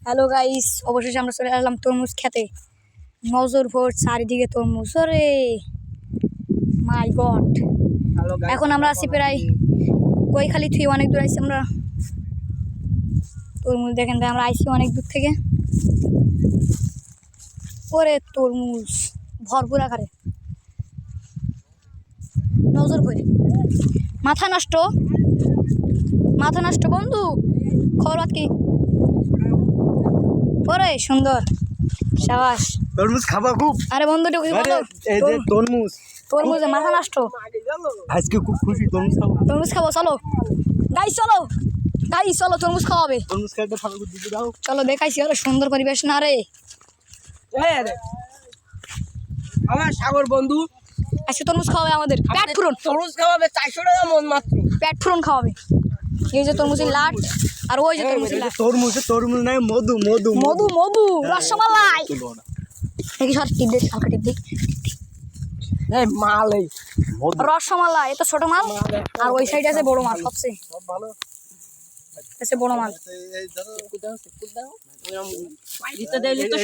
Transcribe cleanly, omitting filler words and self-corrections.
Hello guys, অবশেষে আমরা চলে আসলাম তরমুজ খেতে। নজর ভোট চারিদিকে তরমুজ, ওরে মাই গড। এখন আমরা আছি প্রায় কৈখালি থেকে অনেক দূর আইছি আমরা। তরমুজ দেখেন, আমরা আইছি অনেক দূর থেকে। ওরে তরমুজ ভরপুর আকারে, নজর ভরে মাথা নষ্ট বন্ধু। খবর কি? ওরে সুন্দর, সাবাস। তরমুজ খাবা খুব? আরে বন্ধু কি বলো? এই যে তরমুজে মাথা নষ্ট। আজকে খুব খুশি, তরমুজ খাবো, চলো গাইস, চলো তরমুজ খাওয়াবে। তরমুজ খাইতে ফাঁকা দিতে দাও। চলো দেখাইছি, আরে সুন্দর পরিবেশ না রে। আমার সাগর বন্ধু আজকে তরমুজ খাওয়াবে আমাদের, পেট ফুরন। তরমুজ খাওয়াবে 400 টাকা মন মাত্র। পেট ফুরন খাওয়াবে। এই যে তরমুজের লাট, আর ওই যে তরমুজের লাট। তরমুজ নাই, মধু মধু মধু রসমালাই। দেখি সর, টিপ দে, হালকা টিপ দে। এই মাল, এই রসমালাই, এটা ছোট মাল, আর ওই সাইডে আছে বড় মাল। সবচেয়ে সব ভালো আছে বড় মাল। এটা